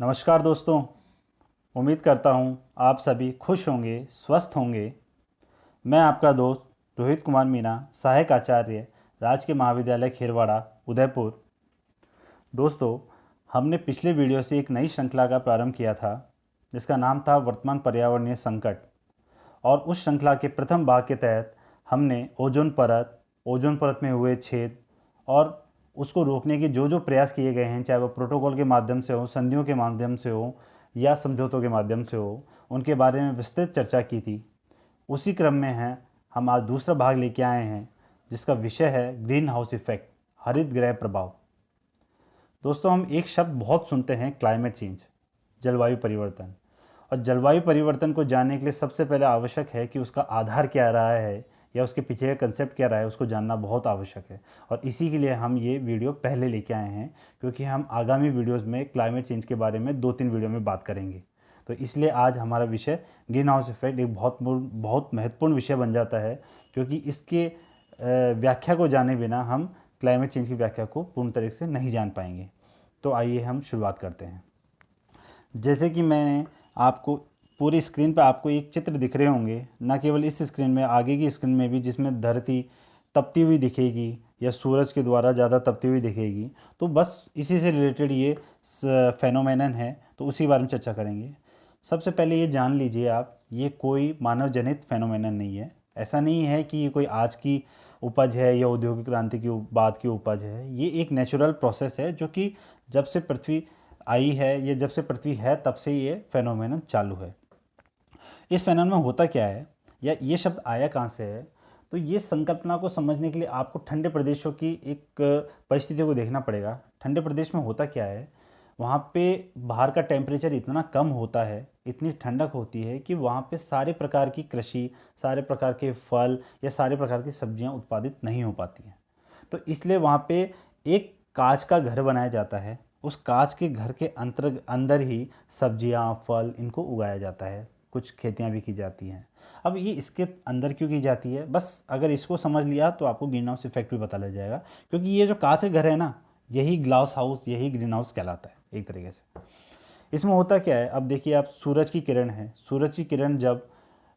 नमस्कार दोस्तों। उम्मीद करता हूँ आप सभी खुश होंगे, स्वस्थ होंगे। मैं आपका दोस्त रोहित कुमार मीना, सहायक आचार्य, राजकीय महाविद्यालय खेरवाड़ा, उदयपुर। दोस्तों, हमने पिछले वीडियो से एक नई श्रृंखला का प्रारंभ किया था जिसका नाम था वर्तमान पर्यावरणीय संकट। और उस श्रृंखला के प्रथम भाग के तहत हमने ओजोन परत में हुए छेद और उसको रोकने के जो जो प्रयास किए गए हैं, चाहे वो प्रोटोकॉल के माध्यम से हो, संधियों के माध्यम से हो या समझौतों के माध्यम से हो, उनके बारे में विस्तृत चर्चा की थी। उसी क्रम में है हम आज दूसरा भाग लेके आए हैं जिसका विषय है ग्रीन हाउस इफेक्ट, हरित गृह प्रभाव। दोस्तों, हम एक शब्द बहुत सुनते हैं, क्लाइमेट चेंज, जलवायु परिवर्तन। और जलवायु परिवर्तन को जानने के लिए सबसे पहले आवश्यक है कि उसका आधार क्या रहा है या उसके पीछे का कंसेप्ट क्या रहा है, उसको जानना बहुत आवश्यक है। और इसी के लिए हम ये वीडियो पहले लेके आए हैं, क्योंकि हम आगामी वीडियोस में क्लाइमेट चेंज के बारे में 2-3 वीडियो में बात करेंगे। तो इसलिए आज हमारा विषय ग्रीन हाउस इफेक्ट एक बहुत महत्वपूर्ण विषय बन जाता है, क्योंकि इसके व्याख्या को जाने बिना हम क्लाइमेट चेंज की व्याख्या को पूर्ण तरीके से नहीं जान पाएंगे। तो आइए हम शुरुआत करते हैं। जैसे कि मैंने आपको पूरी स्क्रीन पर आपको एक चित्र दिख रहे होंगे, ना केवल इस स्क्रीन में, आगे की स्क्रीन में भी, जिसमें धरती तपती हुई दिखेगी या सूरज के द्वारा ज़्यादा तपती हुई दिखेगी। तो बस इसी से रिलेटेड ये फेनोमेनन है, तो उसी बारे में चर्चा करेंगे। सबसे पहले ये जान लीजिए आप, ये कोई मानव जनित फेनोमेनन नहीं है। ऐसा नहीं है कि ये कोई आज की उपज है या औद्योगिक क्रांति की बाद की उपज है। ये एक नेचुरल प्रोसेस है जो कि जब से पृथ्वी आई है, ये जब से पृथ्वी है तब से ये फेनोमेनन चालू है। इस फेनोमेनन में होता क्या है या ये शब्द आया कहाँ से है, तो ये संकल्पना को समझने के लिए आपको ठंडे प्रदेशों की एक परिस्थिति को देखना पड़ेगा। ठंडे प्रदेश में होता क्या है, वहाँ पे बाहर का टेम्परेचर इतना कम होता है, इतनी ठंडक होती है कि वहाँ पे सारे प्रकार की कृषि, सारे प्रकार के फल या सारे प्रकार की सब्जियाँ उत्पादित नहीं हो पाती हैं। तो इसलिए वहाँ पे एक कांच का घर बनाया जाता है। उस कांच के घर के अंदर ही सब्जियाँ, फल, इनको उगाया जाता है। कुछ खेतियाँ भी की जाती हैं। अब ये इसके अंदर क्यों की जाती है, बस अगर इसको समझ लिया तो आपको ग्रीन हाउस इफेक्ट भी पता लग जाएगा। क्योंकि ये जो कांच के घर है ना, यही ग्लास हाउस, यही ग्रीन हाउस कहलाता है एक तरीके से। इसमें होता क्या है, अब देखिए आप, सूरज की किरण है। सूरज की किरण जब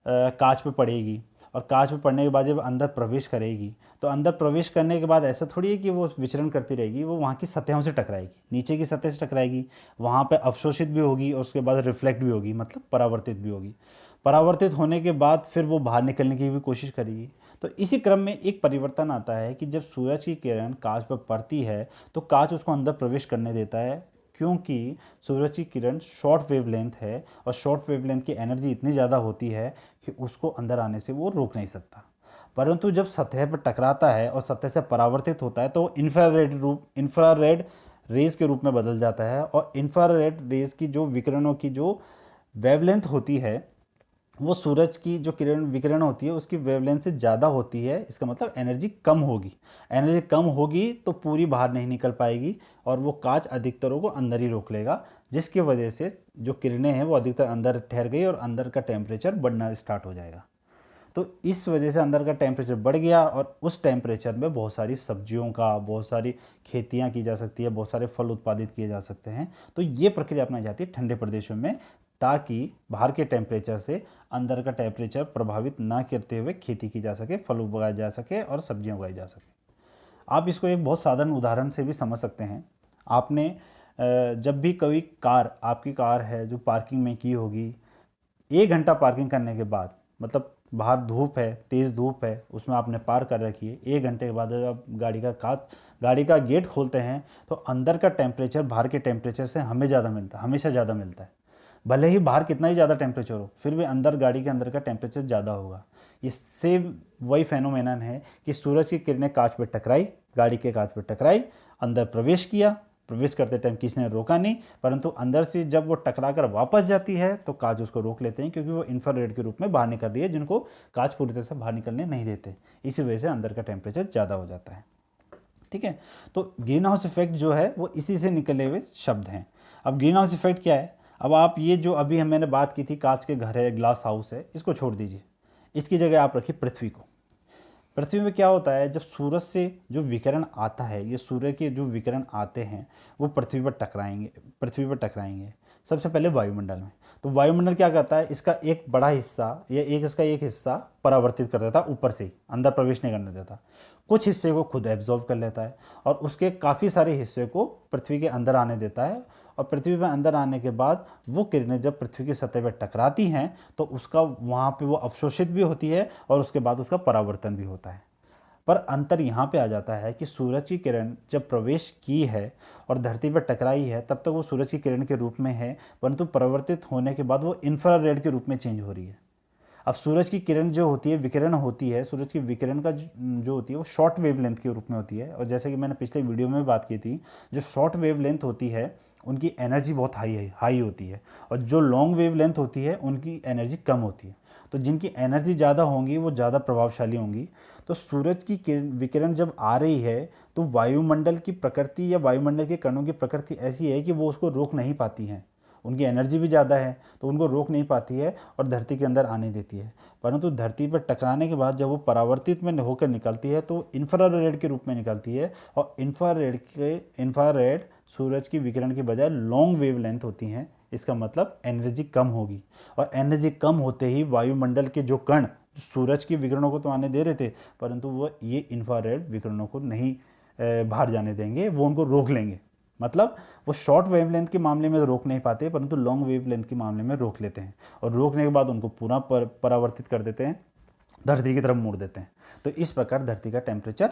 कांच पे पड़ेगी और कांच पे पड़ने के बाद जब अंदर प्रवेश करेगी, तो अंदर प्रवेश करने के बाद ऐसा थोड़ी है कि वो विचरण करती रहेगी, वो वहाँ की सतहों से टकराएगी, नीचे की सतह से टकराएगी, वहाँ पे अवशोषित भी होगी और उसके बाद रिफ्लेक्ट भी होगी, मतलब परावर्तित भी होगी। परावर्तित होने के बाद फिर वो बाहर निकलने की भी कोशिश करेगी। तो इसी क्रम में एक परिवर्तन आता है कि जब सूरज की किरण कांच पर पड़ती है तो कांच उसको अंदर प्रवेश करने देता है, क्योंकि सूरज की किरण शॉर्ट वेवलेंथ है और शॉर्ट वेवलेंथ की एनर्जी इतनी ज़्यादा होती है कि उसको अंदर आने से वो रोक नहीं सकता। परंतु जब सतह पर टकराता है और सतह से परावर्तित होता है तो इंफ्रारेड रेज के रूप में बदल जाता है। और इंफ्रारेड रेज की जो विकिरणों की जो वेवलेंथ होती है, वो सूरज की जो विकिरण होती है उसकी वेवलेंथ से ज़्यादा होती है। इसका मतलब एनर्जी कम होगी। एनर्जी कम होगी तो पूरी बाहर नहीं निकल पाएगी और वो कांच अधिकतरों को अंदर ही रोक लेगा, जिसकी वजह से जो किरणें हैं वो अधिकतर अंदर ठहर गई और अंदर का टेम्परेचर बढ़ना स्टार्ट हो जाएगा। तो इस वजह से अंदर का टेम्परेचर बढ़ गया और उस टेम्परेचर में बहुत सारी सब्जियों का, बहुत सारी खेतियाँ की जा सकती है, बहुत सारे फल उत्पादित किए जा सकते हैं। तो ये प्रक्रिया अपनाई जाती है ठंडे प्रदेशों में, ताकि बाहर के टेम्परेचर से अंदर का टेम्परेचर प्रभावित ना करते हुए खेती की जा सके, फल उगाया जा सके और सब्जियां उगाई जा सके। आप इसको एक बहुत साधारण उदाहरण से भी समझ सकते हैं। आपने जब भी कोई कार, आपकी कार है जो पार्किंग में की होगी, 1 घंटा पार्किंग करने के बाद, मतलब बाहर धूप है, तेज़ धूप है, उसमें आपने पार्क कर रखी है, 1 घंटे के बाद जब आप गाड़ी का गेट खोलते हैं तो अंदर का टेम्परेचर बाहर के टेम्परेचर से हमें ज़्यादा मिलता है, हमेशा ज़्यादा मिलता है। भले ही बाहर कितना ही ज़्यादा टेम्परेचर हो, फिर भी अंदर, गाड़ी के अंदर का टेम्परेचर ज़्यादा होगा। इससे वही फेनोमेनन है कि सूरज की किरणें कांच पे टकराई, गाड़ी के कांच पे टकराई, अंदर प्रवेश किया। प्रवेश करते टाइम किसी ने रोका नहीं, परंतु अंदर से जब वो टकरा कर वापस जाती है तो कांच उसको रोक लेते हैं, क्योंकि वो इंफ्रारेड के रूप में बाहर निकल रही है, जिनको कांच पूरी तरह से बाहर निकलने नहीं देते। इसी वजह से अंदर का टेम्परेचर ज़्यादा हो जाता है। ठीक है, तो ग्रीन हाउस इफेक्ट जो है वो इसी से निकले हुए शब्द हैं। अब ग्रीन हाउस इफेक्ट क्या है, अब आप ये जो अभी मैंने बात की थी, कांच के घर है, ग्लास हाउस है, इसको छोड़ दीजिए। इसकी जगह आप रखिए पृथ्वी को। पृथ्वी में क्या होता है, जब सूरज से जो विकिरण आता है, ये सूर्य के जो विकिरण आते हैं वो पृथ्वी पर टकराएंगे सबसे पहले वायुमंडल में। तो वायुमंडल क्या करता है, इसका एक बड़ा हिस्सा या इसका एक हिस्सा परावर्तित कर देता है, ऊपर से ही अंदर प्रवेश नहीं करने देता। कुछ हिस्से को खुद एब्जॉर्व कर लेता है और उसके काफ़ी सारे हिस्से को पृथ्वी के अंदर आने देता है। और पृथ्वी में अंदर आने के बाद वो किरणें जब पृथ्वी की सतह पर टकराती हैं तो उसका वहाँ पे वो अवशोषित भी होती है और उसके बाद उसका परावर्तन भी होता है। पर अंतर यहाँ पे आ जाता है कि सूरज की किरण जब प्रवेश की है और धरती पर टकराई है तब तक वो सूरज की किरण के रूप में है, परंतु परावर्तित होने के बाद वो इंफ्रारेड के रूप में चेंज हो रही है। अब सूरज की किरण जो होती है, विकिरण होती है, सूरज की विकिरण का जो होती है वो शॉर्ट वेवलेंथ के रूप में होती है। और जैसे कि मैंने पिछले वीडियो में बात की थी, जो शॉर्ट वेवलेंथ होती है उनकी एनर्जी बहुत हाई होती है और जो लॉन्ग वेवलेंथ होती है उनकी एनर्जी कम होती है। तो जिनकी एनर्जी ज़्यादा होंगी वो ज़्यादा प्रभावशाली होंगी। तो सूरज की विकिरण जब आ रही है तो वायुमंडल की प्रकृति या वायुमंडल के कणों की प्रकृति ऐसी है कि वो उसको रोक नहीं पाती हैं। उनकी एनर्जी भी ज़्यादा है तो उनको रोक नहीं पाती है और धरती के अंदर आने देती है। परंतु धरती पर टकराने के बाद जब वो परावर्तित में होकर निकलती है तो इंफ्रारेड के रूप में निकलती है। और इंफ्रारेड सूरज की विकिरण की बजाय लॉन्ग वेवलेंथ होती हैं। इसका मतलब एनर्जी कम होगी और एनर्जी कम होते ही वायुमंडल के जो कण सूरज की विकिरणों को तो आने दे रहे थे, परंतु वो ये इंफ्रारेड विकिरणों को नहीं बाहर जाने देंगे, वो उनको रोक लेंगे। मतलब वो शॉर्ट वेवलेंथ के मामले में तो रोक नहीं पाते, परंतु लॉन्ग वेवलेंथ के मामले में रोक लेते हैं और रोकने के बाद उनको पूरा परावर्तित कर देते हैं, धरती की तरफ मोड़ देते हैं। तो इस प्रकार धरती का टेम्परेचर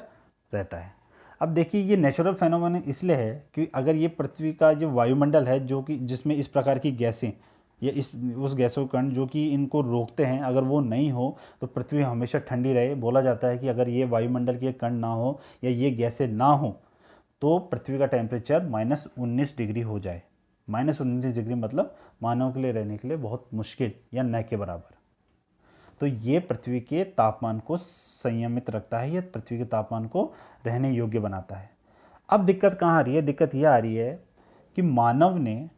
रहता है। अब देखिए ये नेचुरल फेनोमेनन इसलिए है कि अगर ये पृथ्वी का जो वायुमंडल है जो कि जिसमें इस प्रकार की गैसें या उस गैसों कण जो कि इनको रोकते हैं, अगर वो नहीं हो तो पृथ्वी हमेशा ठंडी रहे। बोला जाता है कि अगर ये वायुमंडल के कण ना हो या ये गैसें ना हो तो पृथ्वी का टेम्परेचर -19 डिग्री हो जाए। -19 डिग्री मतलब मानव के लिए रहने के लिए बहुत मुश्किल या न के बराबर। तो ये पृथ्वी के तापमान को संयमित रखता है, ये पृथ्वी के तापमान को रहने योग्य बनाता है। अब दिक्कत कहाँ आ रही है, दिक्कत यह आ रही है कि मानव ने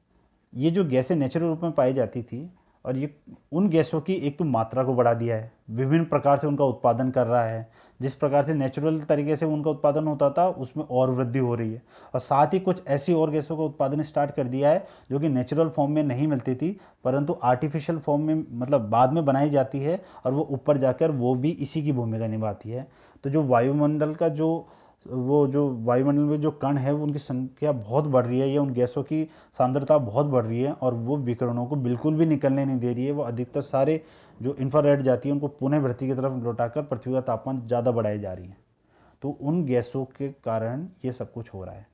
ये जो गैसें नेचुरल रूप में पाई जाती थी और ये उन गैसों की एक तो मात्रा को बढ़ा दिया है, विभिन्न प्रकार से उनका उत्पादन कर रहा है। जिस प्रकार से नेचुरल तरीके से उनका उत्पादन होता था उसमें और वृद्धि हो रही है और साथ ही कुछ ऐसी और गैसों का उत्पादन स्टार्ट कर दिया है जो कि नेचुरल फॉर्म में नहीं मिलती थी, परंतु आर्टिफिशियल फॉर्म में मतलब बाद में बनाई जाती है और वो ऊपर जाकर वो भी इसी की भूमिका निभाती है। तो जो वायुमंडल का जो वायुमंडल में जो कण है उनकी संख्या बहुत बढ़ रही है या उन गैसों की सांद्रता बहुत बढ़ रही है और वो विकिरणों को बिल्कुल भी निकलने नहीं दे रही है। वो अधिकतर सारे जो इंफ्रारेड जाती है उनको पुनः धरती की तरफ लौटाकर पृथ्वी का तापमान ज़्यादा बढ़ाई जा रही है। तो उन गैसों के कारण ये सब कुछ हो रहा है।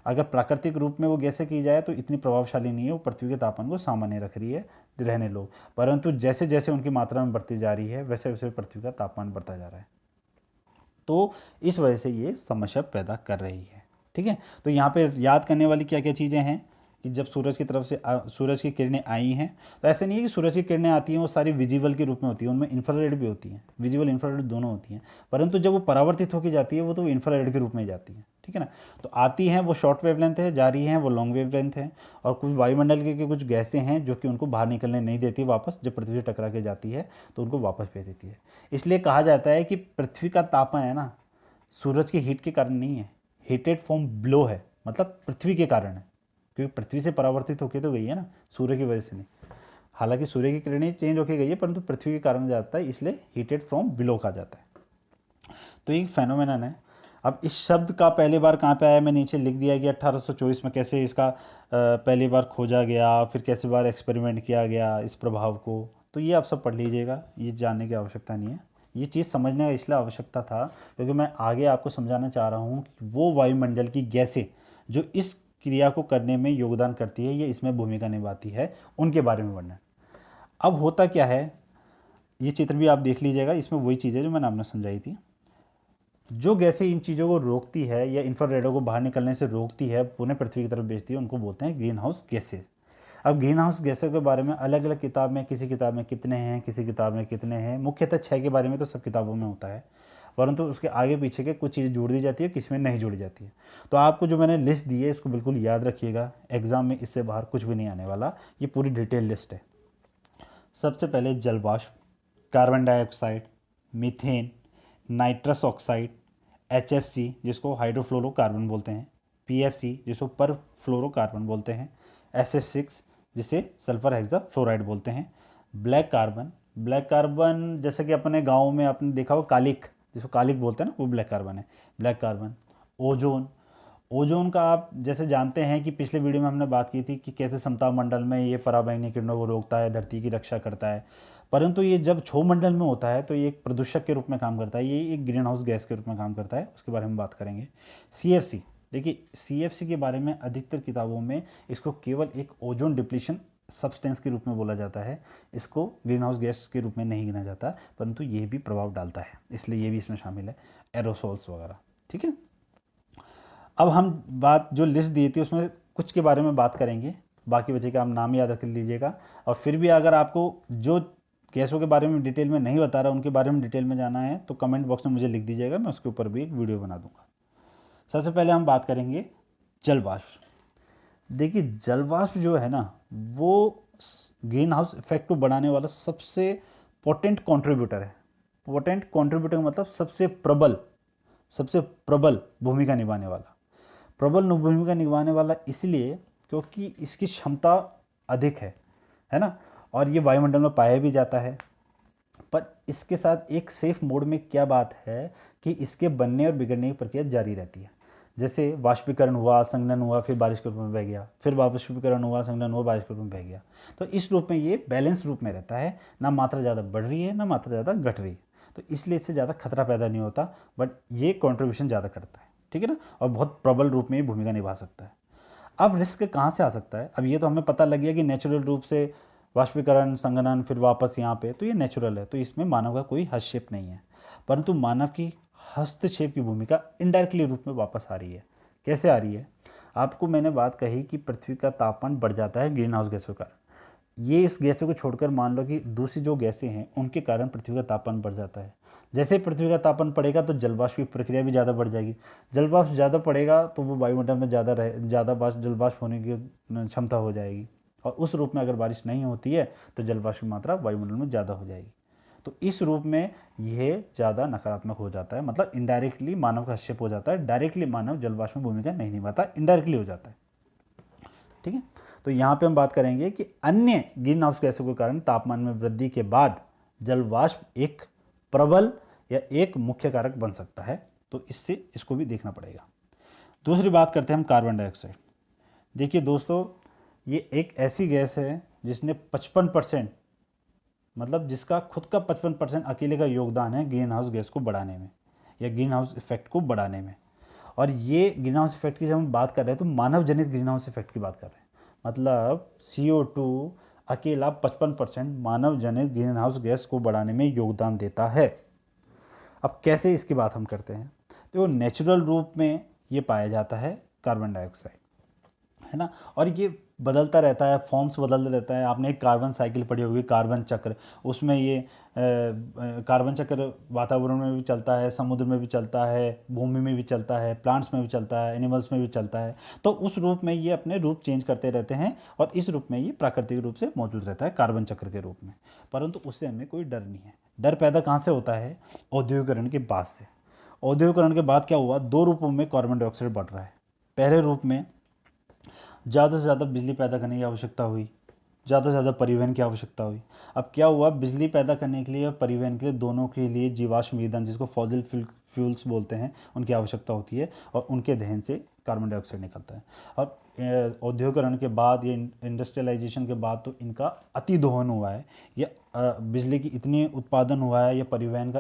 अगर प्राकृतिक रूप में वो गैसें की जाए तो इतनी प्रभावशाली नहीं है, वो पृथ्वी के तापमान को सामान्य रख रही है रहने लोग, परंतु जैसे जैसे उनकी मात्रा में बढ़ती जा रही है वैसे वैसे पृथ्वी का तापमान बढ़ता जा रहा है। तो इस वजह से ये समस्या पैदा कर रही है। ठीक है, तो यहाँ पे याद करने वाली क्या क्या चीज़ें हैं कि जब सूरज की तरफ से सूरज की किरणें आई हैं तो ऐसे नहीं है कि सूरज की किरणें आती हैं वो सारी विजिबल के रूप में होती हैं, उनमें इंफ्रारेड भी होती हैं, विजिबल इंफ्रारेड दोनों होती हैं। परंतु जब वो परावर्तित होकर जाती है वो तो इंफ्रारेड के रूप में जाती है। ठीक है ना, तो आती हैं वो शॉर्ट वेवलेंथ है, जा रही हैं वो लॉन्ग वेवलेंथ है। और कुछ वायुमंडल के कुछ गैसें हैं जो कि उनको बाहर निकलने नहीं देती वापस, जब पृथ्वी से टकरा के जाती है तो उनको वापस भेज देती है। इसलिए कहा जाता है कि पृथ्वी का तापमान है ना सूरज की हीट के कारण नहीं है, हीटेड फ्रॉम बिलो है, मतलब पृथ्वी के कारण है, क्योंकि पृथ्वी से परावर्तित होके तो गई है ना, सूर्य की वजह से नहीं। हालांकि सूर्य की किरणें चेंज होके गई है परंतु पृथ्वी के कारण जाता है, इसलिए हीटेड फ्रॉम बिलो कहा जाता है। तो एक फेनोमेनन है। अब इस शब्द का पहली बार कहाँ पे आया, मैं नीचे लिख दिया कि 1824 में कैसे इसका पहली बार खोजा गया, फिर कैसे बार एक्सपेरिमेंट किया गया इस प्रभाव को। तो ये आप सब पढ़ लीजिएगा, ये जानने की आवश्यकता नहीं है। ये चीज़ समझने का इसलिए आवश्यकता था क्योंकि मैं आगे आपको समझाना चाह रहा हूँ कि वो वायुमंडल की गैसें जो इस क्रिया को करने में योगदान करती है, ये इसमें भूमिका निभाती है, उनके बारे में वर्णन। अब होता क्या है, ये चित्र भी आप देख लीजिएगा, इसमें वही चीज़ है जो मैंने आपने समझाई थी। जो गैसें इन चीज़ों को रोकती है या इंफ्रारेडों को बाहर निकलने से रोकती है, पुनः पृथ्वी की तरफ भेजती है, उनको बोलते हैं ग्रीन हाउस गैसें। अब ग्रीन हाउस गैसों के बारे में अलग अलग किताब में, किसी किताब में कितने हैं, किसी किताब में कितने हैं, मुख्यतः 6 के बारे में तो सब किताबों में होता है, परंतु उसके आगे पीछे के कुछ चीज़ें जोड़ दी जाती है, किस में नहीं जोड़ी जाती है। तो आपको जो मैंने लिस्ट दी है इसको बिल्कुल याद रखिएगा, एग्जाम में इससे बाहर कुछ भी नहीं आने वाला, ये पूरी डिटेल लिस्ट है। सबसे पहले जल वाष्प, carbon dioxide, methane, nitrous oxide, HFC जिसको हाइड्रोफ्लोरोकार्बन बोलते हैं, PFC जिसको पर फ्लोरोकार्बन बोलते हैं, SF6 जिसे सल्फर हेक्साफ्लोराइड बोलते हैं, ब्लैक कार्बन जैसे कि अपने गाँव में आपने देखा हो कालिक, जिसको कालिक बोलते हैं ना, वो ब्लैक कार्बन है, ब्लैक कार्बन। ओजोन, ओजोन का आप जैसे जानते हैं कि पिछले वीडियो में हमने बात की थी कि कैसे समताप मंडल में ये पराबैंगनी किरणों को रोकता है, धरती की रक्षा करता है, परंतु ये जब क्षोभ मंडल में होता है तो ये एक प्रदूषक के रूप में काम करता है, ये एक ग्रीन हाउस गैस के रूप में काम करता है, उसके बारे में बात करेंगे। CFC, देखिए CFC के बारे में अधिकतर किताबों में इसको केवल एक ओजोन डिप्लीशन सब्सटेंस के रूप में बोला जाता है, इसको ग्रीन हाउस गैस के रूप में नहीं गिना जाता, परंतु ये भी प्रभाव डालता है, इसलिए ये भी इसमें शामिल है, एरोसोल्स वगैरह। ठीक है, अब हम बात जो लिस्ट दी थी उसमें कुछ के बारे में बात करेंगे, बाकी बचे का आप नाम याद रख लीजिएगा। और फिर भी अगर आपको जो गैसों के बारे में डिटेल में नहीं बता रहा, उनके बारे में डिटेल में जाना है तो कमेंट बॉक्स में मुझे लिख दीजिएगा, मैं उसके ऊपर भी एक वीडियो बना दूंगा। सबसे पहले हम बात करेंगे जल वाष्प। देखिए जल वाष्प जो है ना, वो ग्रीन हाउस इफेक्ट को बढ़ाने वाला सबसे पोटेंट कंट्रीब्यूटर है। पोटेंट कंट्रीब्यूटर मतलब सबसे प्रबल भूमिका निभाने वाला। प्रबल भूमिका निभाने वाला इसलिए क्योंकि इसकी क्षमता अधिक है ना, और ये वायुमंडल में पाया भी जाता है। पर इसके साथ एक सेफ मोड में क्या बात है कि इसके बनने और बिगड़ने की प्रक्रिया जारी रहती है। जैसे वाष्पीकरण हुआ, संघनन हुआ, फिर बारिश के रूप में बह गया, फिर वाष्पीकरण हुआ, संघनन हुआ, बारिश के रूप में बह गया। तो इस रूप में ये बैलेंस रूप में रहता है, ना मात्रा ज़्यादा बढ़ रही है ना मात्रा ज़्यादा घट रही है, तो इसलिए इससे ज़्यादा खतरा पैदा नहीं होता, बट ये कॉन्ट्रीब्यूशन ज़्यादा करता है। ठीक है ना, और बहुत प्रबल रूप में ये भूमिका निभा सकता है। अब रिस्क कहाँ से आ सकता है? अब ये तो हमें पता लग गया कि नेचुरल रूप से वाष्पीकरण, संघनन, फिर वापस यहाँ पे, तो ये नेचुरल है, तो इसमें मानव का कोई हस्तक्षेप नहीं है। परंतु मानव की हस्तक्षेप की भूमिका इनडायरेक्टली रूप में वापस आ रही है। कैसे आ रही है? आपको मैंने बात कही कि पृथ्वी का तापमान बढ़ जाता है ग्रीन हाउस गैसों का। ये इस गैसों को छोड़कर मान लो कि दूसरी जो गैसें हैं उनके कारण पृथ्वी का तापमान बढ़ जाता है। जैसे ही पृथ्वी का तापमान बढ़ेगा तो जलवाष्प की प्रक्रिया भी ज़्यादा बढ़ जाएगी। जलवाष्प ज़्यादा बढ़ेगा तो वो वायुमंडल में ज़्यादा जलवाष्प होने की क्षमता हो जाएगी, और उस रूप में अगर बारिश नहीं होती है तो जलवाष्प की मात्रा वायुमंडल में ज़्यादा हो जाएगी। तो इस रूप में यह ज़्यादा नकारात्मक हो जाता है, मतलब इनडायरेक्टली मानव का हस्तक्षेप हो जाता है। डायरेक्टली मानव जलवाष्प में भूमिका नहीं निभाता, इनडायरेक्टली हो जाता है। ठीक है, तो यहाँ पे हम बात करेंगे कि अन्य ग्रीन हाउस गैसों के कारण तापमान में वृद्धि के बाद जलवाष्प एक प्रबल या एक मुख्य कारक बन सकता है, तो इससे इसको भी देखना पड़ेगा। दूसरी बात करते हैं हम कार्बन डाइऑक्साइड। देखिए दोस्तों, ये एक ऐसी गैस है जिसने 55%, मतलब जिसका खुद का 55% अकेले का योगदान है ग्रीन हाउस गैस को बढ़ाने में या ग्रीन हाउस इफेक्ट को बढ़ाने में। और ये ग्रीन हाउस इफेक्ट की जब हम बात कर रहे हैं तो मानव जनित ग्रीन हाउस इफेक्ट की बात कर रहे हैं, मतलब CO2 अकेला 55% मानव जनित ग्रीन हाउस गैस को बढ़ाने में योगदान देता है। अब कैसे इसकी बात हम करते हैं, तो नेचुरल रूप में ये पाया जाता है कार्बन डाइऑक्साइड, है ना, और ये बदलता रहता है, फॉर्म्स बदलता रहता है। आपने एक कार्बन साइकिल पढ़ी होगी, कार्बन चक्र, उसमें ये कार्बन चक्र वातावरण में भी चलता है, समुद्र में भी चलता है, भूमि में भी चलता है, प्लांट्स में भी चलता है, एनिमल्स में भी चलता है। तो उस रूप में ये अपने रूप चेंज करते रहते हैं, और इस रूप में ये प्राकृतिक रूप से मौजूद रहता है कार्बन चक्र के रूप में। परंतु उससे हमें कोई डर नहीं है। डर पैदा कहाँ से होता है? औद्योगिकरण के बाद से। औद्योगिकरण के बाद क्या हुआ? दो रूपों में कार्बन डाइऑक्साइड बढ़ रहा है। पहले रूप में ज़्यादा से ज़्यादा बिजली पैदा करने की आवश्यकता हुई, ज़्यादा से ज़्यादा परिवहन की आवश्यकता हुई। अब क्या हुआ? बिजली पैदा करने के लिए और परिवहन के लिए, दोनों के लिए जीवाश्म ईंधन, जिसको फॉसिल फ्यूल्स बोलते हैं, उनकी आवश्यकता होती है, और उनके दहन से कार्बन डाइऑक्साइड निकलता है। और औद्योगिकरण के बाद, ये इंडस्ट्रियलाइजेशन के बाद तो इनका अति दोहन हुआ है, या बिजली की इतनी उत्पादन हुआ है, या परिवहन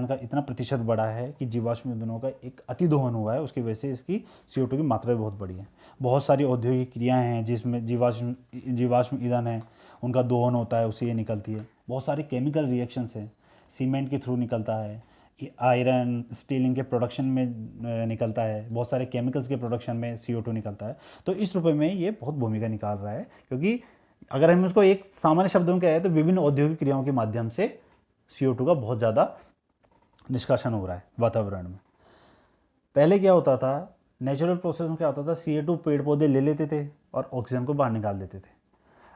का इतना प्रतिशत बढ़ा है कि जीवाश्म ईंधनों का एक अति दोहन हुआ है। उसकी वजह से इसकी CO2 की मात्रा भी बहुत बड़ी है। बहुत सारी औद्योगिक क्रियाएं हैं जिसमें जीवाश्म ईंधन है, उनका दोहन होता है, उससे ये निकलती है। बहुत सारे केमिकल रिएक्शंस हैं, सीमेंट के थ्रू निकलता है, आयरन स्टीलिंग के प्रोडक्शन में निकलता है, बहुत सारे केमिकल्स के प्रोडक्शन में CO2 निकलता है। तो इस रूप में ये बहुत भूमिका निकाल रहा है, क्योंकि अगर हम इसको एक सामान्य शब्दों में कहें तो विभिन्न औद्योगिक क्रियाओं के माध्यम से CO2 का बहुत ज़्यादा निष्कासन हो रहा है वातावरण में। पहले क्या होता था? नेचुरल प्रोसेस में क्या होता था? CO2 पेड़ पौधे ले लेते थे और ऑक्सीजन को बाहर निकाल देते थे।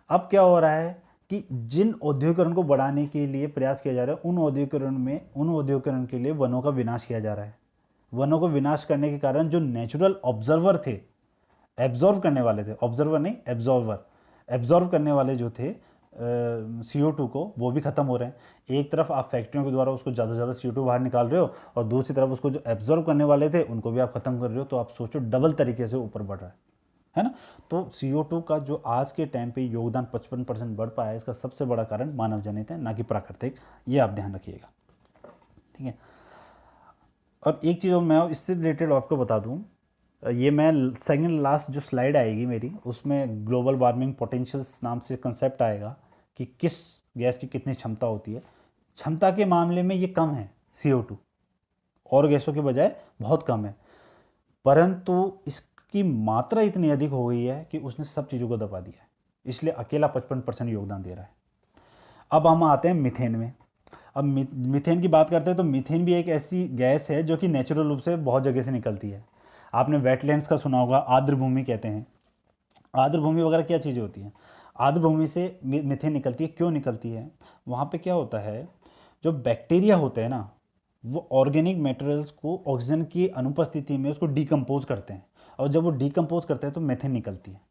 अब क्या हो रहा है कि जिन औद्योगिकरण को बढ़ाने के लिए प्रयास किया जा रहा है उन औद्योगिकरण के लिए वनों का विनाश किया जा रहा है। वनों को विनाश करने के कारण जो नेचुरल ऑब्जर्वर थे, एब्जॉर्व करने वाले थे, ऑब्जर्वर नहीं एब्जॉर्वर, एब्जॉर्व करने वाले जो थे CO2 को, वो भी ख़त्म हो रहे हैं। एक तरफ आप फैक्ट्रियों के द्वारा उसको ज़्यादा से ज़्यादा CO2 बाहर निकाल रहे हो और दूसरी तरफ उसको जो एब्जॉर्व करने वाले थे उनको भी आप ख़त्म कर रहे हो, तो आप सोचो डबल तरीके से ऊपर बढ़ रहा है ना। तो CO2 का जो आज के टाइम पे योगदान 55% बढ़ पाया है, इसका सबसे बड़ा कारण मानव जनित है, ना कि प्राकृतिक। ये आप ध्यान रखिएगा, ठीक है। और एक चीज़ और मैं इससे रिलेटेड आपको बता दूं, ये मैं सेकंड लास्ट जो स्लाइड आएगी मेरी, उसमें ग्लोबल वार्मिंग पोटेंशियल्स नाम से कंसेप्ट आएगा कि किस गैस की कितनी क्षमता होती है। क्षमता के मामले में ये कम है CO2, और गैसों के बजाय बहुत कम है, परंतु इसकी मात्रा इतनी अधिक हो गई है कि उसने सब चीज़ों को दबा दिया है, इसलिए अकेला 55% योगदान दे रहा है। अब हम आते हैं मीथेन में। अब मीथेन की बात करते हैं तो मीथेन भी एक ऐसी गैस है जो कि नेचुरल रूप से बहुत जगह से निकलती है। आपने वेटलैंड्स का सुना होगा, आर्द्र भूमि कहते हैं। आर्द्र भूमि वगैरह क्या चीज़ें होती हैं? आर्द्र भूमि से मीथेन निकलती है। क्यों निकलती है? वहाँ पे क्या होता है, जो बैक्टीरिया होते हैं ना, वो ऑर्गेनिक मटेरियल्स को ऑक्सीजन की अनुपस्थिति में उसको डिकम्पोज करते हैं, और जब वो डिकम्पोज करते हैं तो मीथेन निकलती है,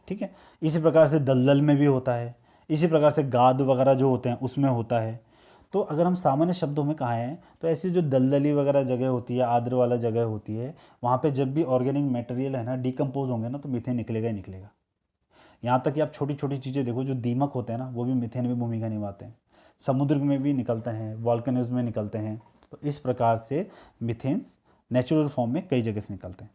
ठीक है। इसी प्रकार से दलदल में भी होता है, इसी प्रकार से गाद वगैरह जो होते हैं उसमें होता है। तो अगर हम सामान्य शब्दों में कहें तो ऐसी जो दलदली वगैरह जगह होती है, आर्द्र वाला जगह होती है, वहाँ पे जब भी ऑर्गेनिक मटेरियल है ना डिकम्पोज होंगे ना, तो मीथेन निकलेगा ही निकलेगा। यहाँ तक कि आप छोटी छोटी चीज़ें देखो, जो दीमक होते हैं ना, वो भी मीथेन में भूमिका निभाते हैं। समुद्र में भी निकलते हैं, वॉल्केनोज में निकलते हैं। तो इस प्रकार से मीथेन्स नेचुरल फॉर्म में कई जगह से निकलते हैं,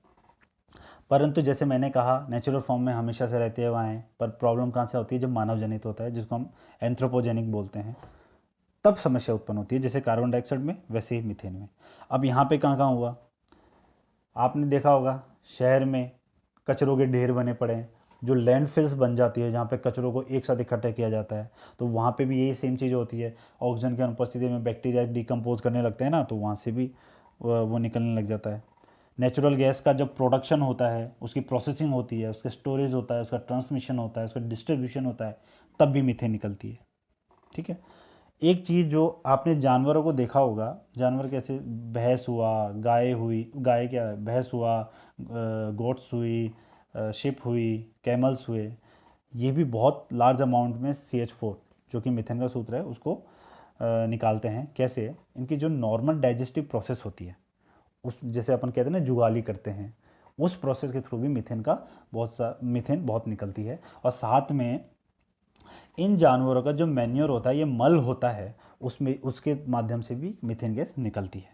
परंतु जैसे मैंने कहा नेचुरल फॉर्म में हमेशा से रहते हुए आए हैं। पर प्रॉब्लम कहाँ से होती है? जब मानव जनित होता है, जिसको हम एंथ्रोपोजेनिक बोलते हैं, तब समस्या उत्पन्न होती है। जैसे कार्बन डाइऑक्साइड में, वैसे ही मीथेन में। अब यहाँ पे कहाँ कहाँ हुआ, आपने देखा होगा शहर में कचरों के ढेर बने पड़े हैं, जो लैंडफिल्स बन जाती है जहाँ पे कचरों को एक साथ इकट्ठा किया जाता है, तो वहाँ पे भी यही सेम चीज़ होती है। ऑक्सीजन की अनुपस्थिति में बैक्टीरिया डिकम्पोज करने लगते हैं ना, तो वहाँ से भी वो निकलने लग जाता है। नेचुरल गैस का जब प्रोडक्शन होता है, उसकी प्रोसेसिंग होती है, उसका स्टोरेज होता है, उसका ट्रांसमिशन होता है, उसका डिस्ट्रीब्यूशन होता है, तब भी मीथेन निकलती है, ठीक है। एक चीज़ जो आपने जानवरों को देखा होगा, जानवर कैसे, भैंस हुआ, गाय हुई, गाय क्या, भैंस हुआ, गोट्स हुई, शिप हुई, कैमल्स हुए, ये भी बहुत लार्ज अमाउंट में CH4 जो कि मीथेन का सूत्र है उसको निकालते हैं। कैसे? इनकी जो नॉर्मल डाइजेस्टिव प्रोसेस होती है, उस जैसे अपन कहते हैं ना जुगाली करते हैं, उस प्रोसेस के थ्रू भी मीथेन बहुत निकलती है। और साथ में इन जानवरों का जो मैन्योर होता है, ये मल होता है, उसमें उसके माध्यम से भी मीथेन गैस निकलती है।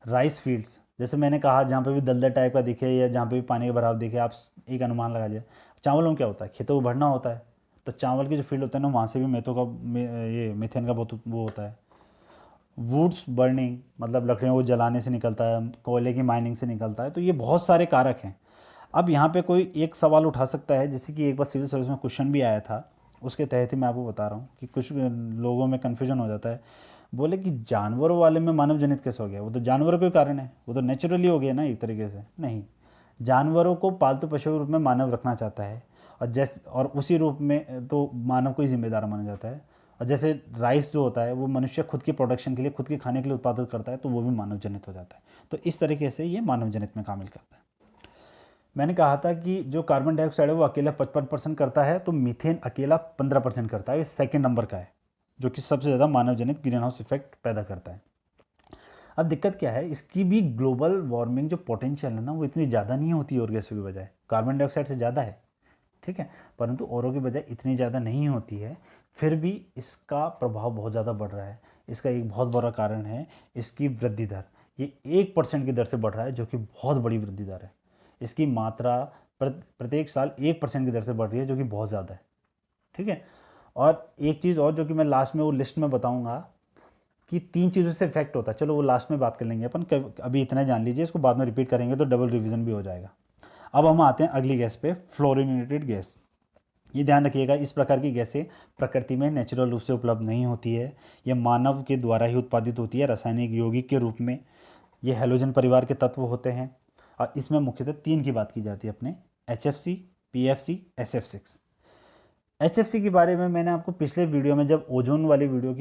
राइस फील्ड्स, जैसे मैंने कहा, जहाँ पे भी दलदल टाइप का दिखे या जहाँ पे भी पानी का भराव दिखे, आप एक अनुमान लगा लीजिए। चावलों में क्या होता है? खेतों को भरना होता है, तो चावल की जो फील्ड होता है ना, वहाँ से भी ये मीथेन का बहुत वो होता है। वुड्स बर्निंग, मतलब लकड़ियों को जलाने से निकलता है, कोयले की माइनिंग से निकलता है। तो ये बहुत सारे कारक हैं। अब यहाँ पे कोई एक सवाल उठा सकता है, जैसे कि एक बार सिविल सर्विस में क्वेश्चन भी आया था, उसके तहत ही मैं आपको बता रहा हूँ कि कुछ लोगों में कन्फ्यूजन हो जाता है। बोले कि जानवरों वाले में मानव जनित कैसे हो गया? वो तो जानवरों के कारण है, वो तो नेचुरली हो गया ना एक तरीके से। नहीं, जानवरों को पालतू पशु के रूप में मानव रखना चाहता है, और उसी रूप में तो मानव को ही जिम्मेदार माना जाता है। और जैसे राइस जो होता है, वो मनुष्य खुद की प्रोडक्शन के लिए, खुद के खाने के लिए उत्पादित करता है, तो वो भी मानव जनित हो जाता है। तो इस तरीके से ये मानव जनित में शामिल करता है। मैंने कहा था कि जो कार्बन डाइऑक्साइड है वो अकेला 55% करता है, तो मीथेन अकेला 15% करता है। ये सेकेंड नंबर का है, जो कि सबसे ज़्यादा मानव जनित ग्रीन हाउस इफेक्ट पैदा करता है। अब दिक्कत क्या है, इसकी भी ग्लोबल वार्मिंग जो पोटेंशियल है ना, वो इतनी ज़्यादा नहीं होती और गैसों की बजाय, कार्बन डाइऑक्साइड से ज़्यादा है, ठीक है, परंतु औरों की बजाय इतनी ज़्यादा नहीं होती है। फिर भी इसका प्रभाव बहुत ज़्यादा बढ़ रहा है। इसका एक बहुत बड़ा कारण है इसकी वृद्धि दर। ये 1% की दर से बढ़ रहा है, जो कि बहुत बड़ी वृद्धि दर है। इसकी मात्रा प्रत्येक साल 1% की दर से बढ़ रही है, जो कि बहुत ज़्यादा है, ठीक है। और एक चीज़ और जो कि मैं लास्ट में वो लिस्ट में बताऊंगा कि 3 चीज़ों से इफेक्ट होता है, चलो वो लास्ट में बात कर लेंगे अपन, अभी इतना जान लीजिए, इसको बाद में रिपीट करेंगे तो डबल रिवीजन भी हो जाएगा। अब हम आते हैं अगली गैस पे, फ्लोरिनेटेड गैस। ये ध्यान रखिएगा, इस प्रकार की गैसें प्रकृति में नेचुरल रूप से उपलब्ध नहीं होती है। ये मानव के द्वारा ही उत्पादित होती है रासायनिक यौगिक के रूप में। ये हैलोजन परिवार के तत्व होते हैं, और इसमें मुख्यतः 3 की बात की जाती है अपने, HFC, PFC, SF6। HFC के बारे में मैंने आपको पिछले वीडियो में जब ओजोन वाले वीडियो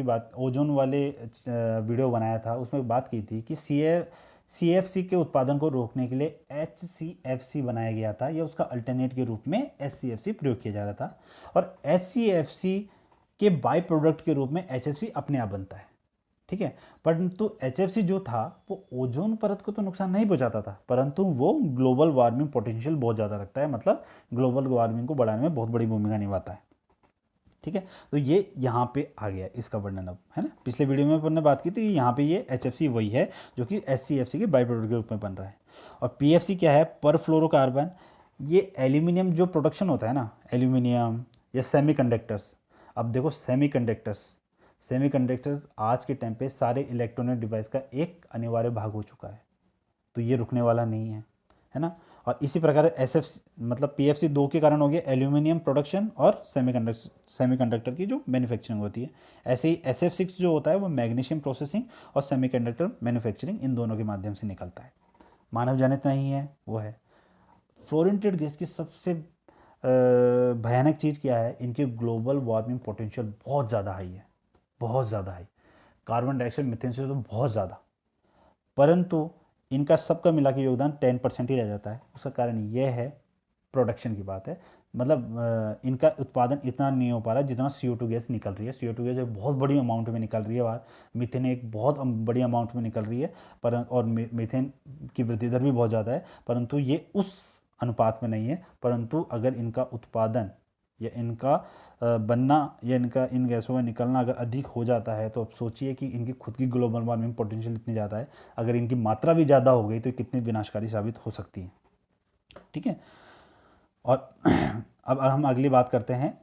बनाया था उसमें बात की थी कि CFC के उत्पादन को रोकने के लिए HCFC बनाया गया था या उसका अल्टरनेट के रूप में SCFC प्रयोग किया जा रहा था। और HCFC के बाई प्रोडक्ट के रूप में HFC अपने आप बनता है, ठीक है। परंतु HFC जो था वो ओजोन परत को तो नुकसान नहीं पहुंचाता था, परंतु वो ग्लोबल वार्मिंग पोटेंशियल बहुत ज़्यादा रखता है, मतलब ग्लोबल वार्मिंग को बढ़ाने में बहुत बड़ी भूमिका निभाता है, ठीक है। तो ये यहाँ पे आ गया इसका वर्णन अब, है ना। पिछले वीडियो में अपन ने बात की थी, यहाँ पे ये HFC वही है जो कि SCFC के बाई प्रोडक्ट के रूप में बन रहा है। और PFC क्या है, पर फ्लोरोकार्बन। ये एल्यूमिनियम जो प्रोडक्शन होता है ना, एल्यूमिनियम या सेमीकंडक्टर्स। अब देखो सेमीकंडक्टर्स आज के टाइम पे सारे इलेक्ट्रॉनिक डिवाइस का एक अनिवार्य भाग हो चुका है, तो ये रुकने वाला नहीं है ना। और इसी प्रकार मतलब PFC 2 के कारण हो गया एल्यूमिनियम प्रोडक्शन और सेमीकंडक्टर की जो मैन्युफैक्चरिंग होती है। ऐसे ही SF6 जो होता है वो मैग्नीशियम प्रोसेसिंग और सेमीकंडक्टर मैन्युफैक्चरिंग इन दोनों के माध्यम से निकलता है। मानव जनित नहीं है वो है। फ्लोरेंटेड गैस की सबसे भयानक चीज़ क्या है, इनके ग्लोबल वार्मिंग पोटेंशियल बहुत ज़्यादा हाई है, बहुत ज़्यादा हाई। कार्बन डाइऑक्साइड मीथेन से तो बहुत ज़्यादा, परंतु इनका सबका मिला के योगदान 10% ही रह जाता है। उसका कारण यह है, प्रोडक्शन की बात है, मतलब इनका उत्पादन इतना नहीं हो पा रहा जितना CO2 गैस निकल रही है। CO2 गैस एक बहुत बड़ी अमाउंट में निकल रही है बाहर, मीथेन एक बहुत बड़ी अमाउंट में निकल रही है, पर और मीथेन की वृद्धि दर भी बहुत ज़्यादा है, परंतु ये उस अनुपात में नहीं है। परंतु अगर इनका उत्पादन या इनका बनना या इनका इन गैसों का निकलना अगर अधिक हो जाता है, तो अब सोचिए कि इनकी खुद की ग्लोबल वार्मिंग पोटेंशियल इतनी ज़्यादा है, अगर इनकी मात्रा भी ज़्यादा हो गई तो कितनी विनाशकारी साबित हो सकती है, ठीक है। और अब हम अगली बात करते हैं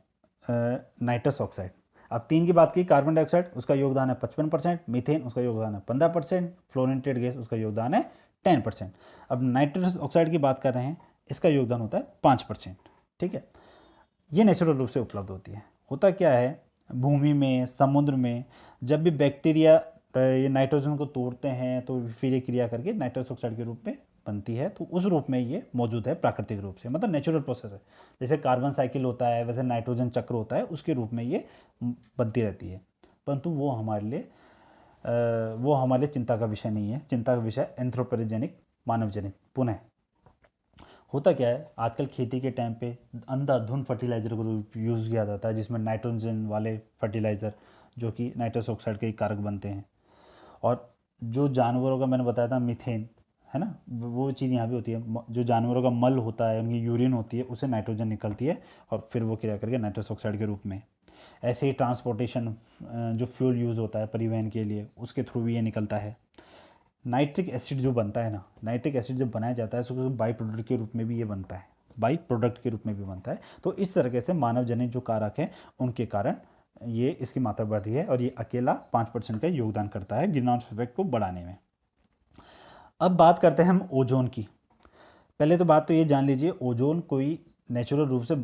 नाइट्रस ऑक्साइड। अब 3 की बात की, कार्बन डाइऑक्साइड उसका योगदान है 55%, मीथेन उसका योगदान है 15%, फ्लोरेंटेड गैस उसका योगदान है 10%। अब नाइट्रस ऑक्साइड की बात कर रहे हैं, इसका योगदान होता है 5%, ठीक है। ये नेचुरल रूप से उपलब्ध होती है। होता क्या है, भूमि में, समुद्र में जब भी बैक्टीरिया ये नाइट्रोजन को तोड़ते हैं तो फिर ये क्रिया करके नाइट्रस ऑक्साइड के रूप में बनती है, तो उस रूप में ये मौजूद है प्राकृतिक रूप से, मतलब नेचुरल प्रोसेस है। जैसे कार्बन साइकिल होता है वैसे नाइट्रोजन चक्र होता है, उसके रूप में ये बनती रहती है। परंतु वो हमारे लिए चिंता का विषय नहीं है। चिंता का विषय एंथ्रोपोजेनिक, मानव जनित। पुनः होता क्या है, आजकल खेती के टाइम पे अंधाधुंध फर्टिलाइज़र को यूज़ किया जाता है, जिसमें नाइट्रोजन वाले फर्टिलाइज़र जो कि नाइट्रस ऑक्साइड के कारक बनते हैं। और जो जानवरों का मैंने बताया था मीथेन, है ना, वो चीज़ यहाँ भी होती है। जो जानवरों का मल होता है, उनकी यूरिन होती है, उससे नाइट्रोजन निकलती है और फिर वो क्रिया करके नाइट्रस ऑक्साइड के रूप में। ऐसे ही ट्रांसपोर्टेशन, जो फ्यूल यूज़ होता है परिवहन के लिए, उसके थ्रू भी ये निकलता है। नाइट्रिक एसिड जो बनता है ना, नाइट्रिक एसिड जब बनाया जाता है तो बाई प्रोडक्ट के रूप में भी ये बनता है, बाई प्रोडक्ट के रूप में भी बनता है। तो इस तरीके से मानव जनित जो कारक हैं उनके कारण ये इसकी मात्रा बढ़ रही है, और ये अकेला 5% का योगदान करता है ग्रीन हाउस इफेक्ट को बढ़ाने में। अब बात करते हैं हम ओजोन की। पहले तो बात तो ये जान लीजिए, ओजोन कोई नेचुरल रूप से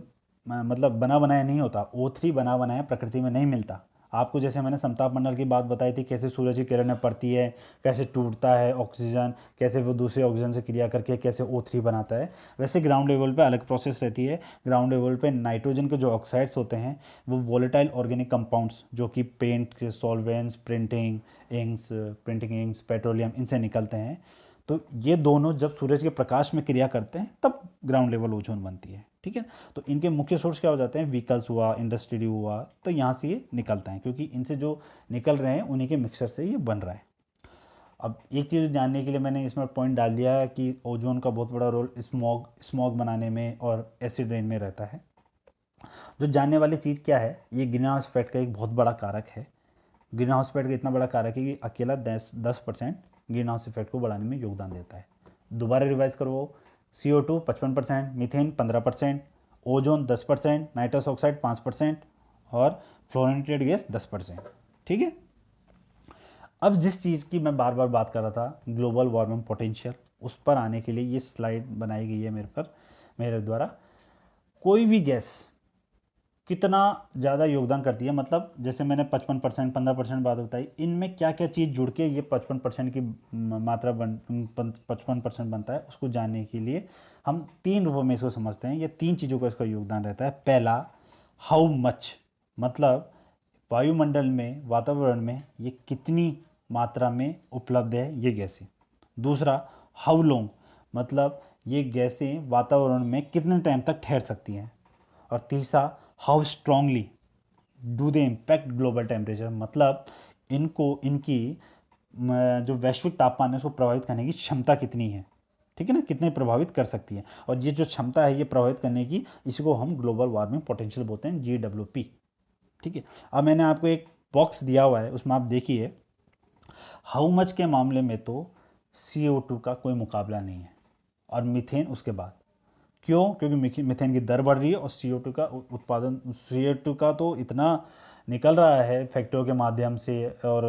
मतलब बना बनाया नहीं होता। O3 बना बनाया प्रकृति में नहीं मिलता। आपको जैसे मैंने समताप मंडल की बात बताई थी, कैसे सूरज की किरणें पड़ती है, कैसे टूटता है ऑक्सीजन, कैसे वो दूसरे ऑक्सीजन से क्रिया करके कैसे O3 बनाता है, वैसे ग्राउंड लेवल पे अलग प्रोसेस रहती है। ग्राउंड लेवल पे नाइट्रोजन के जो ऑक्साइड्स होते हैं वो वोलेटाइल ऑर्गेनिक कंपाउंड्स, जो कि पेंट के सॉल्वेंट्स, प्रिंटिंग इंक्स, पेट्रोलियम, इनसे निकलते हैं। तो ये दोनों जब सूरज के प्रकाश में क्रिया करते हैं तब ग्राउंड लेवल ओजोन बनती है, ठीक है। तो इनके मुख्य सोर्स क्या हो जाते हैं, व्हीकल्स हुआ, इंडस्ट्री हुआ, तो यहाँ से ये निकलता है, क्योंकि इनसे जो निकल रहे हैं उन्हीं के मिक्सर से ये बन रहा है। अब एक चीज़ जानने के लिए मैंने इसमें पॉइंट डाल दिया है कि ओजोन का बहुत बड़ा रोल स्मॉग बनाने में और एसिड रेन में रहता है। जो जानने वाली चीज़ क्या है, ये ग्रीन हाउस इफेक्ट का एक बहुत बड़ा कारक है। ग्रीन हाउस इफेक्ट का इतना बड़ा कारक है कि अकेला 10% ग्रीन हाउस इफेक्ट को बढ़ाने में योगदान देता है। दोबारा रिवाइज करो, CO2 55%, methane 15%, ozone 10%, nitrous oxide 5% और फ्लोरेंटेड गैस 10%, ठीक है। अब जिस चीज़ की मैं बार बार बात कर रहा था, ग्लोबल वार्मिंग पोटेंशियल, उस पर आने के लिए ये स्लाइड बनाई गई है मेरे द्वारा। कोई भी गैस कितना ज़्यादा योगदान करती है, मतलब जैसे मैंने 55%, 15% बात बताई, इनमें क्या क्या चीज़ जुड़ के ये 55% की मात्रा 55% बनता है, उसको जानने के लिए हम 3 रूपों में इसको समझते हैं। ये 3 चीज़ों का इसका योगदान रहता है। पहला, हाउ मच मतलब वायुमंडल में, वातावरण में ये कितनी मात्रा में उपलब्ध है ये गैसें। दूसरा, हाउ लॉन्ग मतलब ये गैसें वातावरण में कितने टाइम तक ठहर सकती हैं। और तीसरा, how strongly do they impact global temperature मतलब इनकी जो वैश्विक तापमान है उसको प्रभावित करने की क्षमता कितनी है, ठीक है ना, कितने प्रभावित कर सकती है। और ये जो क्षमता है ये प्रभावित करने की, इसी को हम ग्लोबल वार्मिंग पोटेंशियल बोलते हैं, GWP। ठीक है। अब मैंने आपको एक बॉक्स दिया हुआ है, उसमें आप देखिए, हाउ मच के मामले में तो CO2 का कोई मुकाबला नहीं है, और मीथेन उसके बाद। क्यों? क्योंकि मीथेन की दर बढ़ रही है और CO2 का उत्पादन, CO2 का तो इतना निकल रहा है फैक्ट्रियों के माध्यम से और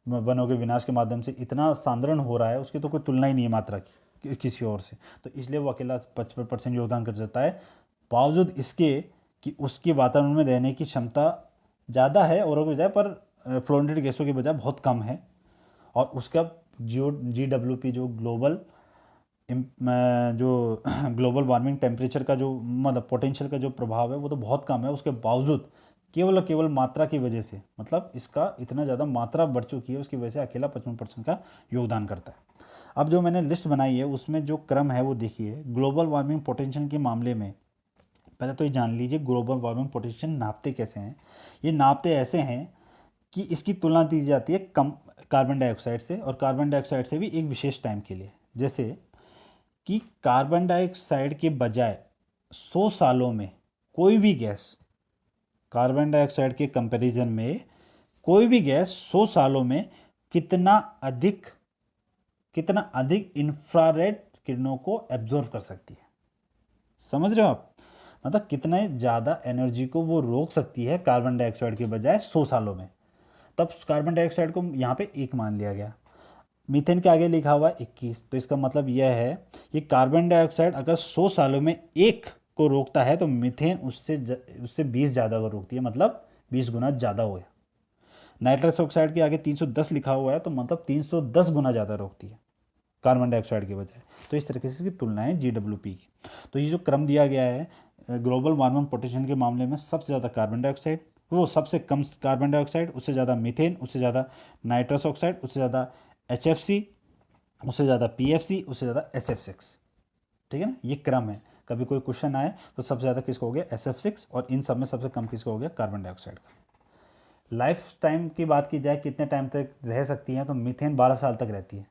वनों के विनाश के माध्यम से, इतना सांद्रण हो रहा है, उसकी तो कोई तुलना ही नहीं है मात्रा की किसी और से। तो इसलिए वो अकेला 55% योगदान कर जाता है, बावजूद इसके कि उसकी वातावरण में रहने की क्षमता ज़्यादा है औरों के बजाय, पर फ्लोरेटेड गैसों के बजाय बहुत कम है। और उसका GWP जो जो ग्लोबल वार्मिंग टेम्परेचर का जो मतलब पोटेंशियल का जो प्रभाव है वो तो बहुत कम है। उसके बावजूद केवल मात्रा की वजह से, मतलब इसका इतना ज़्यादा मात्रा बढ़ चुकी है, उसकी वजह से अकेला 55% का योगदान करता है। अब जो मैंने लिस्ट बनाई है उसमें जो क्रम है वो देखिए। ग्लोबल वार्मिंग पोटेंशियल के मामले में पहले तो ये जान लीजिए ग्लोबल वार्मिंग पोटेंशियल नापते कैसे हैं। ये नापते ऐसे हैं कि इसकी तुलना दी जाती है कम कार्बन डाइऑक्साइड से, और कार्बन डाइऑक्साइड से भी एक विशेष टाइम के लिए। जैसे कि कार्बन डाइऑक्साइड के बजाय 100 सालों में कोई भी गैस, कार्बन डाइऑक्साइड के कंपैरिजन में कोई भी गैस 100 सालों में कितना अधिक इंफ्रारेड किरणों को एब्जॉर्व कर सकती है। समझ रहे हो आप? मतलब कितने ज़्यादा एनर्जी को वो रोक सकती है कार्बन डाइऑक्साइड के बजाय 100 सालों में। तब कार्बन डाइऑक्साइड को यहाँ पे 1 मान लिया गया। मीथेन के आगे लिखा हुआ है 21, तो इसका मतलब यह है कि कार्बन डाइऑक्साइड अगर 100 सालों में 1 को रोकता है तो मीथेन उससे 20 ज़्यादा को रोकती है, मतलब 20 गुना ज़्यादा हो गया। नाइट्रस ऑक्साइड के आगे 310 लिखा हुआ है, तो मतलब 310 गुना ज़्यादा रोकती है कार्बन डाइऑक्साइड के बजाय। तो इस तरीके से इसकी तुलना है GWP की। तो ये जो क्रम दिया गया है ग्लोबल वार्मिंग पोटेंशियल के मामले में, सबसे ज़्यादा कार्बन डाइऑक्साइड, वो सबसे कम कार्बन डाइऑक्साइड, उससे ज़्यादा मीथेन, उससे ज़्यादा नाइट्रस ऑक्साइड, उससे ज़्यादा HFC, उससे ज़्यादा PFC, उससे ज़्यादा SF6। ठीक है ना, ये क्रम है। कभी कोई क्वेश्चन आए तो सबसे ज़्यादा किसको हो गया? SF6, और इन सब में सबसे कम किसको हो गया? कार्बन डाइऑक्साइड का। लाइफ टाइम की बात की जाए कितने टाइम तक रह सकती है, तो मीथेन 12 साल तक रहती है,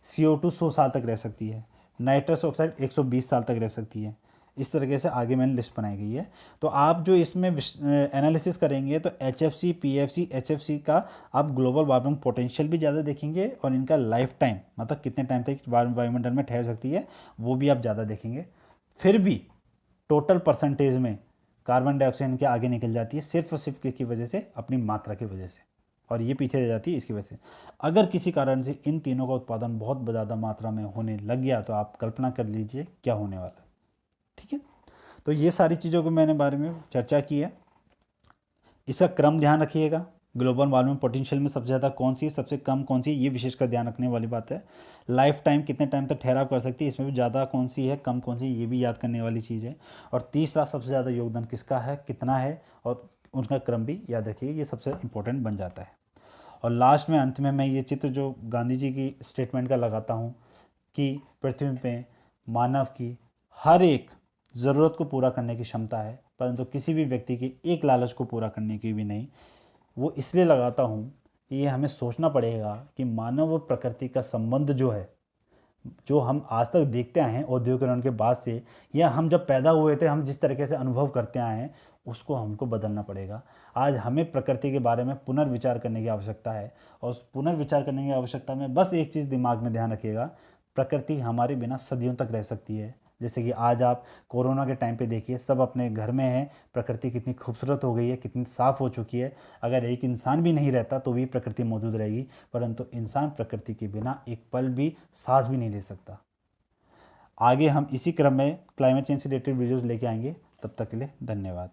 CO2 100 साल तक रह सकती है, नाइट्रस ऑक्साइड 120 साल तक रह सकती है। इस तरीके से आगे मैंने लिस्ट बनाई गई है। तो आप जो इसमें एनालिसिस करेंगे तो HFC, PFC, HFC का आप ग्लोबल वार्मिंग पोटेंशियल भी ज़्यादा देखेंगे, और इनका लाइफ टाइम मतलब कितने टाइम तक वायुमंडल में ठहर सकती है वो भी आप ज़्यादा देखेंगे। फिर भी टोटल परसेंटेज में कार्बन डाइऑक्साइड के आगे निकल जाती है, सिर्फ और सिर्फ किसकी वजह से? अपनी मात्रा की वजह से, और ये पीछे रह जाती है इसकी वजह से। अगर किसी कारण से इन तीनों का उत्पादन बहुत ज़्यादा मात्रा में होने लग गया तो आप कल्पना कर लीजिए क्या होने वाला है। ठीक है, तो ये सारी चीज़ों के मैंने बारे में चर्चा की है। इसका क्रम ध्यान रखिएगा। ग्लोबल वार्मिंग पोटेंशियल में सबसे ज़्यादा कौन सी है, सबसे कम कौन सी है, ये विशेषकर ध्यान रखने वाली बात है। लाइफ टाइम कितने टाइम तक ठहराव कर सकती है, इसमें भी ज़्यादा कौन सी है, कम कौन सी है, ये भी याद करने वाली चीज़ है। और तीसरा, सबसे ज़्यादा योगदान किसका है, कितना है, और उनका क्रम भी याद रखिए, ये सबसे इंपॉर्टेंट बन जाता है। और लास्ट में, अंत में, मैं ये चित्र जो गांधी जी की स्टेटमेंट का लगाता हूँ कि पृथ्वी पे मानव की हर एक ज़रूरत को पूरा करने की क्षमता है, परंतु किसी भी व्यक्ति की एक लालच को पूरा करने की भी नहीं। वो इसलिए लगाता हूँ कि ये हमें सोचना पड़ेगा कि मानव और प्रकृति का संबंध जो है, जो हम आज तक देखते आए हैं औद्योगिकरण के बाद से, या हम जब पैदा हुए थे हम जिस तरीके से अनुभव करते आए हैं, उसको हमको बदलना पड़ेगा। आज हमें प्रकृति के बारे में पुनर्विचार करने की आवश्यकता है, और उस पुनर्विचार करने की आवश्यकता में बस एक चीज़ दिमाग में ध्यान रखिएगा, प्रकृति हमारे बिना सदियों तक रह सकती है। जैसे कि आज आप कोरोना के टाइम पे देखिए, सब अपने घर में हैं, प्रकृति कितनी खूबसूरत हो गई है, कितनी साफ़ हो चुकी है। अगर एक इंसान भी नहीं रहता तो भी प्रकृति मौजूद रहेगी, परंतु इंसान प्रकृति के बिना एक पल भी सांस भी नहीं ले सकता। आगे हम इसी क्रम में क्लाइमेट चेंज से रिलेटेड वीडियोज़ लेके आएंगे। तब तक के लिए धन्यवाद।